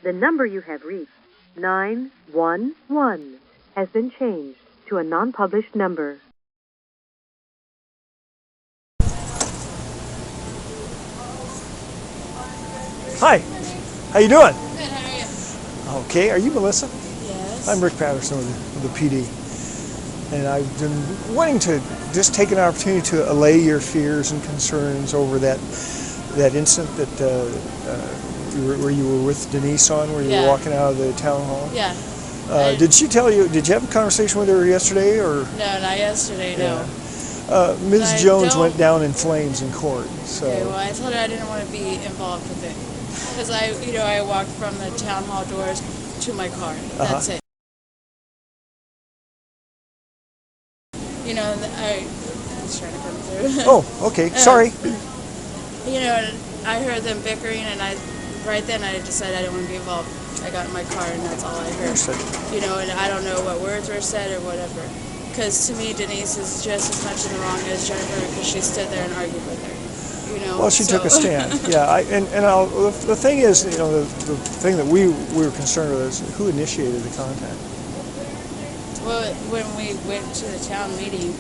The number you have reached, 911, has been changed to a non-published number. Hi, how you doing? Good, how are you? Okay, are you Melissa? Yes. I'm Rick Paterson with the PD. And I've been wanting to just take an opportunity to allay your fears and concerns over that incident that where you were with Denise on, where you were walking out of the town hall. Yeah. Did she tell you? Did you have a conversation with her yesterday, or? No, not yesterday. No. Ms. Jones went down in flames in court. So. Okay. Well, I told her I didn't want to be involved with it because I walked from the town hall doors to my car. That's it. I was trying to come through. Oh, okay. Sorry. I heard them bickering, and right then I decided I didn't want to be involved. I got in my car, and that's all I heard. And I don't know what words were said or whatever. Because to me, Denise is just as much in the wrong as Jennifer, because she stood there and argued with her. Well, she took a stand. Yeah, the thing is, the thing that we were concerned with is who initiated the contact. Well, when we went to the town meeting,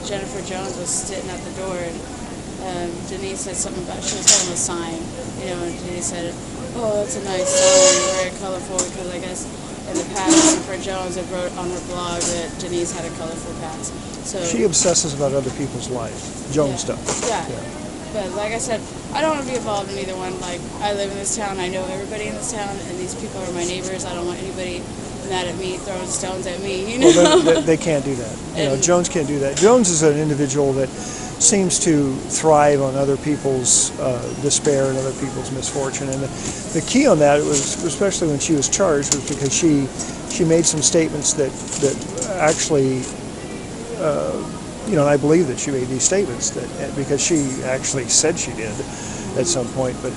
Jennifer Jones was sitting at the door, and Denise said something about, she was holding a sign, and Denise said, "Oh, that's a nice sign, very colorful," because I guess in the past, Jennifer Jones had wrote on her blog that Denise had a colorful past. So she obsesses about other people's life. Jones does. Yeah. But like I said, I don't want to be involved in either one. Like, I live in this town, I know everybody in this town, and these people are my neighbors. I don't want anybody mad at me, throwing stones at me, Well, they can't do that. Jones can't do that. Jones is an individual that seems to thrive on other people's despair and other people's misfortune. And the key on that was, especially when she was charged, was because she made some statements that actually, and I believe that she made these statements because she actually said she did at some point. But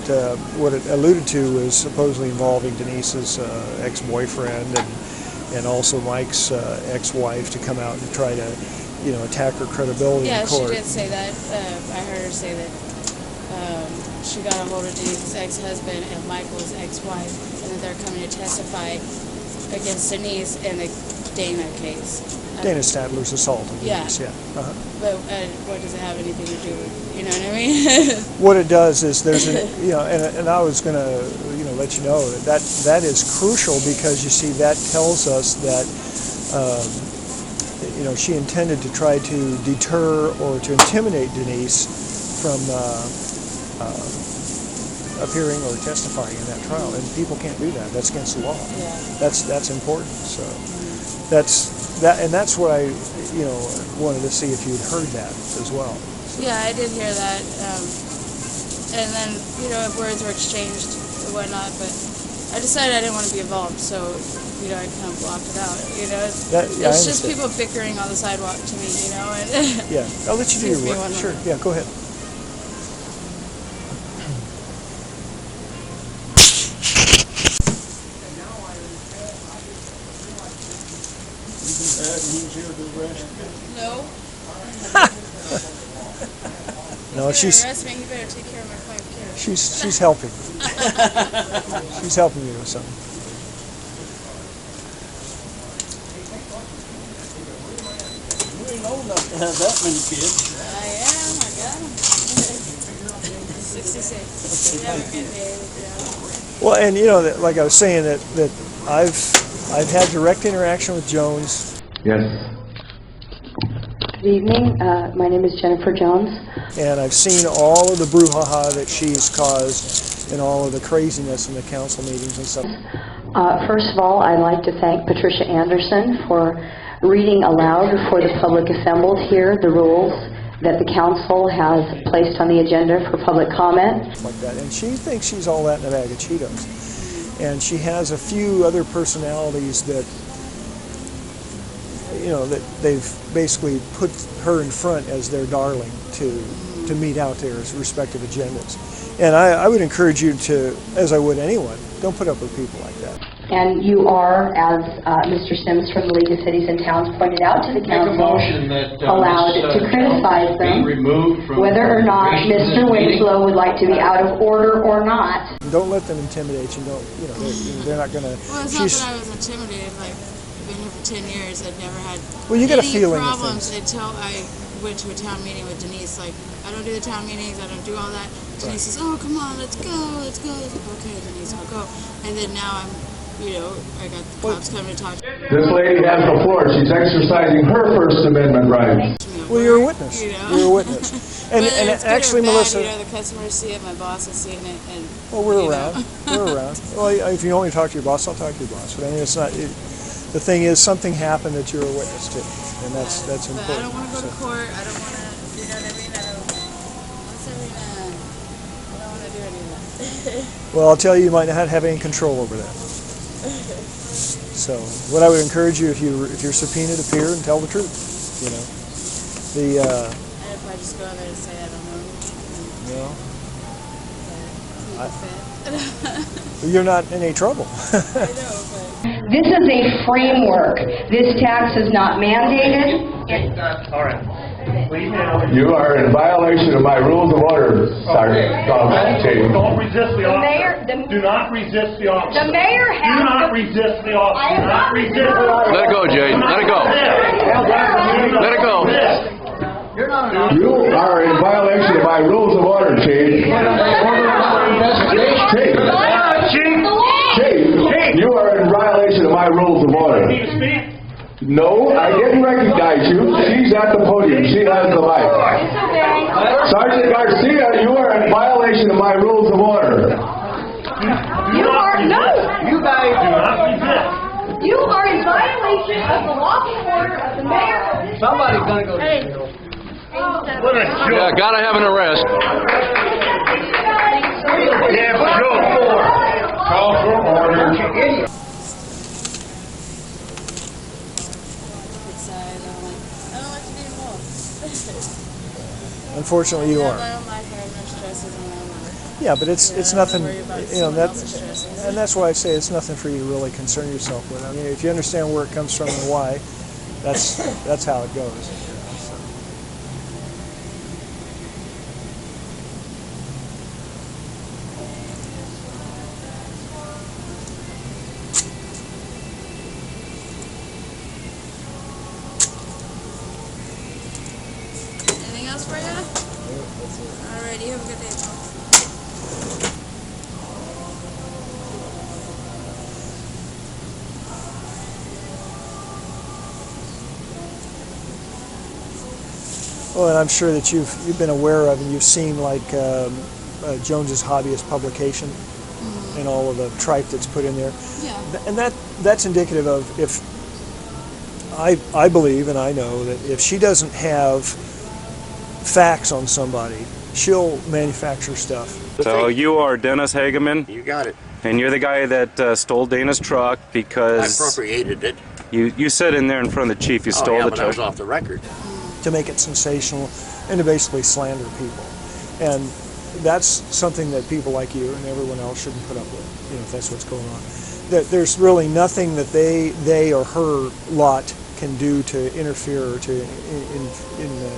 what it alluded to was supposedly involving Denise's ex-boyfriend and also Mike's ex-wife to come out and try to attack her credibility in court. Yeah, she did say that. I heard her say that she got a hold of Denise's ex-husband and Michael's ex-wife, and that they're coming to testify against Denise in the Dana case. Dana Stadler's assault of Denise, yeah. But what does it have anything to do with, you know what I mean? What it does is there's and I was going to, let you know that is crucial, because you see that tells us that she intended to try to deter or to intimidate Denise from appearing or testifying in that trial, and people can't do that. That's against the law. Yeah. That's important. So that's what I wanted to see if you'd heard that as well. So. Yeah, I did hear that, and then words were exchanged and whatnot, but I decided I didn't want to be involved, so I kind of blocked it out. It's just people bickering on the sidewalk to me, and yeah, I'll let you do your work. Sure, yeah, go ahead. No. No, she's. Arrest me, you better take care of my 5 kids. She's helping. She's helping me with something. You ain't old enough to have that many kids. I am. I got them. 66. Never get married. Well, and like I was saying, that I've had direct interaction with Jones. Yes. Good evening. My name is Jennifer Jones. And I've seen all of the brouhaha that she's caused and all of the craziness in the council meetings and stuff. First of all, I'd like to thank Patricia Anderson for reading aloud for the public assembled here the rules that the council has placed on the agenda for public comment. Like that. And she thinks she's all that in a bag of Cheetos. And she has a few other personalities that that they've basically put her in front as their darling to meet out their respective agendas. And I would encourage you to, as I would anyone, don't put up with people like that. And you are, as Mr. Sims from the League of Cities and Towns pointed out to the council, allowed to criticize them, whether or not Mr. Winslow would like to be out of order or not. Don't let them intimidate you. Don't, they're not going to. Well, it's not that I was intimidated. Like, I've been here for 10 years. I've never had any problems until I went to a town meeting with Denise. Like, I don't do the town meetings. I don't do all that. Denise says, "Oh, come on, let's go, let's go." I was like, "Okay, Denise, I'll go." And then now I'm, I got the cops coming to talk. This lady has the floor. She's exercising her First Amendment rights. Well, you're a witness. You're a witness. And actually, Melissa, the customers see it, my boss is seeing it, and we're around. We're around. Well, if you want me to talk to your boss, I'll talk to your boss. But I mean, it's not. The thing is, something happened that you're a witness to, and that's important. But I don't want to go to court. I don't want to. You know what I mean? I don't want to do any of that. Well, I'll tell you, you might not have any control over that. So, what I would encourage you, if you're subpoenaed, appear and tell the truth. And if I just go in there and say I don't know. You're not in any trouble. I know, but This is a framework. This tax is not mandated. All right. You are in violation of my rules of order, Sergeant. Don't resist the officer. Do not resist the officer. The mayor has Do not resist the officer. Do not resist the officer. Let it go, Jade. Let it go. Let it go. You are in violation of my rules of order, Chief. Chief, you are in violation of my rules of order. Need to speak? No, I didn't recognize you. She's at the podium. She has the mic. Sergeant Garcia, you are in violation of my rules of order. You are, no! You guys do not resist. You are in violation of the lawful order of the mayor of this Somebody's gonna go to jail. What a joke. Yeah, gotta have an arrest. Yeah, for sure. Call for order. I don't like to be involved. Unfortunately, you are. My own life, I have no stresses in my own life. Yeah, but it's nothing. Worry about And that's why I say it's nothing for you to really concern yourself with. I mean, if you understand where it comes from and why, that's how it goes. So. Anything else for you? Alright, you have a good day, Paul. Well, and I'm sure that you've been aware of and you've seen like Jones's Hobbyist publication and all of the tripe that's put in there. Yeah. And that's indicative of, if I believe and I know that if she doesn't have facts on somebody, she'll manufacture stuff. So you are Dennis Hageman, You got it. and you're the guy that stole Dana's truck I because appropriated it. you said in there in front of the chief you stole the but I was truck. off the record. To make it sensational and to basically slander people. And that's something that people like you and everyone else shouldn't put up with, if that's what's going on. That there's really nothing that they or her lot can do to interfere or to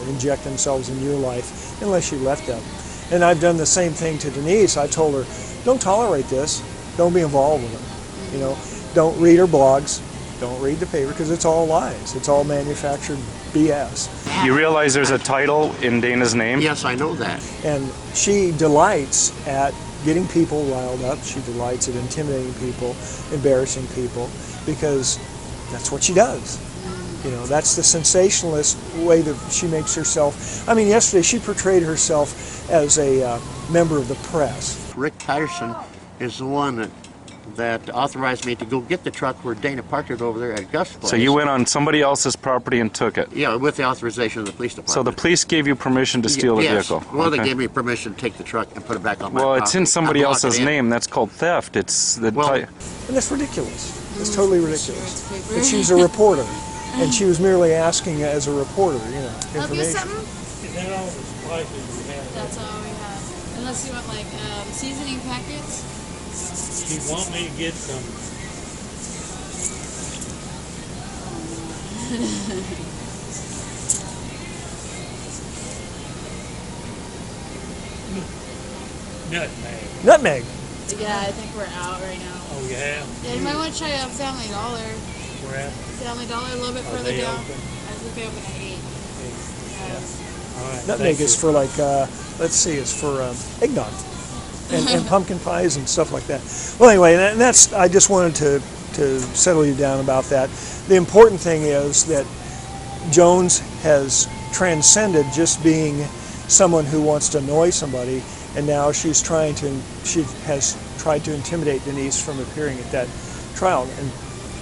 inject themselves in your life unless you let them. And I've done the same thing to Denise. I told her, don't tolerate this. Don't be involved with them. Don't read her blogs. Don't read the paper because it's all lies. It's all manufactured BS. You realize there's a title in Dana's name? Yes, I know that. And she delights at getting people riled up. She delights at intimidating people, embarrassing people, because that's what she does. That's the sensationalist way that she makes herself. I mean, yesterday she portrayed herself as a member of the press. Rick Paterson is the one that authorized me to go get the truck where Dana parked it over there at Gus' place. So you went on somebody else's property and took it? Yeah, with the authorization of the police department. So the police gave you permission to steal the vehicle? Well, they Okay. gave me permission to take the truck and put it back on my Well, property. it's in somebody I block else's it in. name. That's called theft. It's the Well, And it's ridiculous. It's totally ridiculous. Sure, it's paper. But she's a reporter, and she was merely asking as a reporter, Help you information. something? That's all we have. Unless you want like seasoning packets. You want me to get some? Nutmeg. Nutmeg. Yeah, I think we're out right now. Oh, yeah? Yeah, you might want to try Family Dollar. Where at? Family Dollar a little bit further they down. open? I think they open at 8. Yeah. All right. Nutmeg is for like, let's see, it's for eggnog and pumpkin pies and stuff like that. Well, anyway, and that's, I just wanted to settle you down about that. The important thing is that Jones has transcended just being someone who wants to annoy somebody, and now she has tried to intimidate Denise from appearing at that trial. And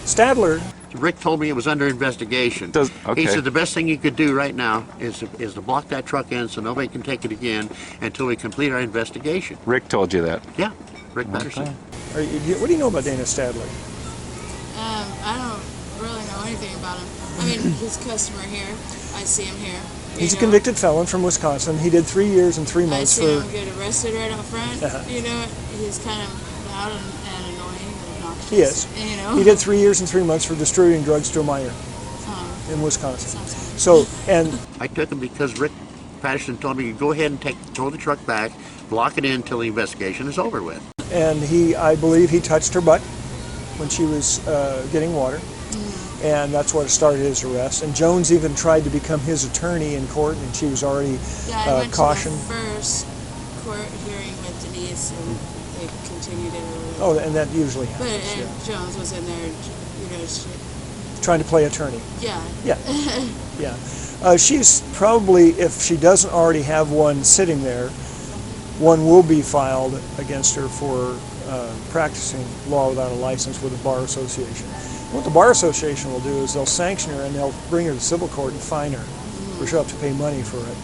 Stadler, Rick told me it was under investigation. Okay. He said the best thing you could do right now is to block that truck in so nobody can take it again until we complete our investigation. Rick told you that? Yeah, Rick Paterson. what do you know about Dana Stadler? I don't really know anything about him. I mean, he's a customer here. I see him here. He's a convicted felon from Wisconsin. He did 3 years and 3 months I see him get arrested right out front. You know, he's kind of loud and annoying and obnoxious. He is. You know? He did 3 years and 3 months for distributing drugs to a minor in Wisconsin. So, and I took him because Rick Paterson told me to go ahead and throw the truck back, block it in until the investigation is over with. And I believe he touched her butt when she was getting water. And that's what started his arrest. And Jones even tried to become his attorney in court, and she was already I went cautioned. to the first court hearing with Denise, and they continued it. Oh, and that usually But happens. Jones was in there, you know, Trying to play attorney. yeah. Yeah. Yeah. She's probably, if she doesn't already have one sitting there, one will be filed against her for practicing law without a license with the Bar Association. What the Bar Association will do is they'll sanction her and they'll bring her to civil court and fine her, or she'll have to pay money for it,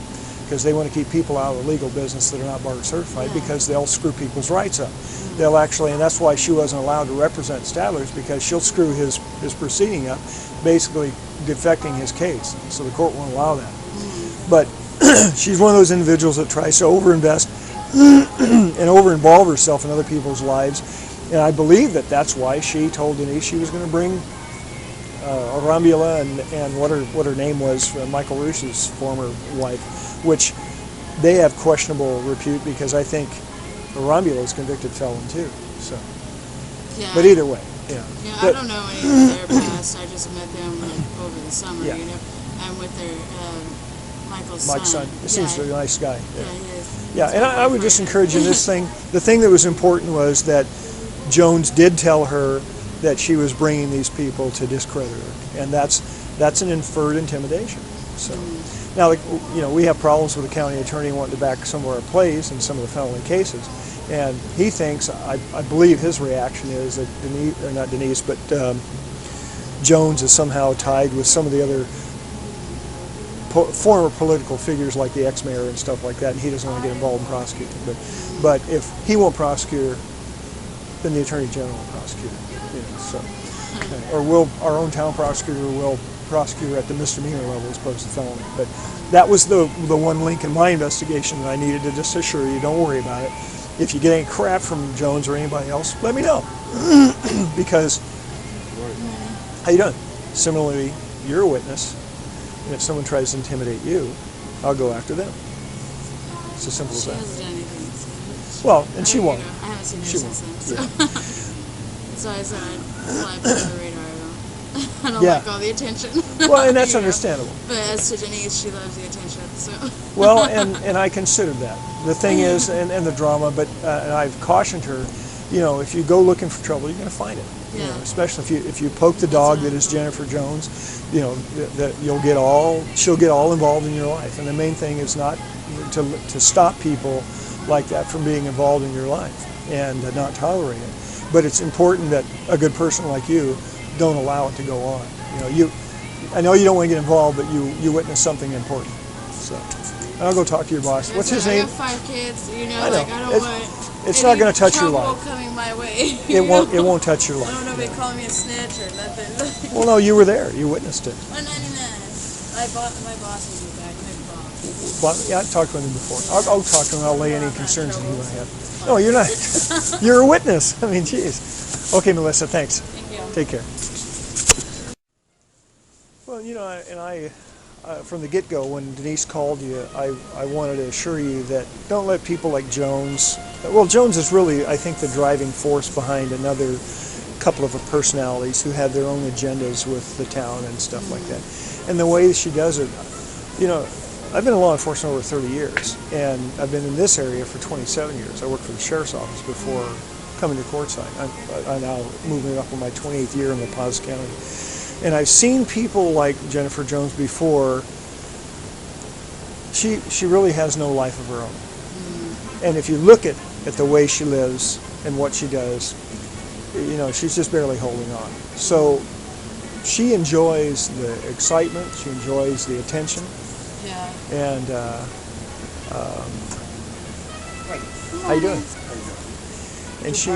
because they want to keep people out of the legal business that are not bar certified, because they'll screw people's rights up. They'll actually, and that's why she wasn't allowed to represent Stadler's, because she'll screw his proceeding up, basically defecting his case. So the court won't allow that. But she's one of those individuals that tries to overinvest and over-involve herself in other people's lives. And I believe that that's why she told Denise she was going to bring Arambula and what her name was, Michael Roos's former wife, which they have questionable repute, because I think Arambula is a convicted felon too. So, Yeah. but either way, Yeah, I don't know any of their past. I just met them over the summer, you know. I'm with their Mike's son. He seems like a nice guy. Yeah, he is. Yeah, and I would just encourage you in this thing. The thing that was important was that Jones did tell her that she was bringing these people to discredit her, and that's an inferred intimidation. So now, you know, we have problems with the county attorney wanting to back some of our plays in some of the felony cases, and he thinks, I believe his reaction is that Denise, or not Denise, but Jones is somehow tied with some of the other former political figures like the ex-mayor and stuff like that, and he doesn't want to get involved in prosecuting. But if he won't prosecute her, then the Attorney General will prosecute her. You know, so, or our own town prosecutor will prosecute her at the misdemeanor level as opposed to felony. But that was the one link in my investigation that I needed to just assure you. Don't worry about it. If you get any crap from Jones or anybody else, let me know. Because, how you doing? Similarly, you're a witness. And if someone tries to intimidate you, I'll go after them. It's as simple as that. She hasn't done anything. Well, and she won't. I haven't seen her She since won't. then. So I said I'd fly below the radar. I don't Yeah. like all the attention. Well, and that's You know. understandable. But as to Denise, she loves the attention. So. Well, and I considered that. The thing is, and the drama, but and I've cautioned her, you know, if you go looking for trouble, you're going to find it. You know, especially if you poke the dog that is Jennifer Jones, you know, that she'll get all involved in your life. And the main thing is not to stop people like that from being involved in your life and not tolerate it. But it's important that a good person like you don't allow it to go on. You know, I know you don't want to get involved, but you witness something important. So, and I'll go talk to your boss. What's his name? I got 5 kids. You know, I know. like I don't want. It's not going to touch your trouble life. coming my way. It won't. It won't touch your I life. don't know if they call me a snitch or nothing. Well, no, you were there. You witnessed it. 199. My boss is your back. My boss. Well, yeah, I talked with him before. I'll talk to him. I'll lay any concerns that he might have. No, you're not. You're a witness. I mean, geez. Okay, Melissa. Thanks. Thank you. Take care. Well, you know, and from the get-go, when Denise called you, I wanted to assure you that don't let people like Jones, well, Jones is really, I think, the driving force behind another couple of personalities who have their own agendas with the town and stuff like that. And the way she does it, you know, I've been in law enforcement over 30 years, and I've been in this area for 27 years. I worked for the sheriff's office before coming to Quartzsite. I'm now moving up on my 28th year in La Paz County. And I've seen people like Jennifer Jones before. She really has no life of her own. And if you look at the way she lives and what she does, you know, she's just barely holding on. So she enjoys the excitement, she enjoys the attention. Yeah. And how you doing? And she.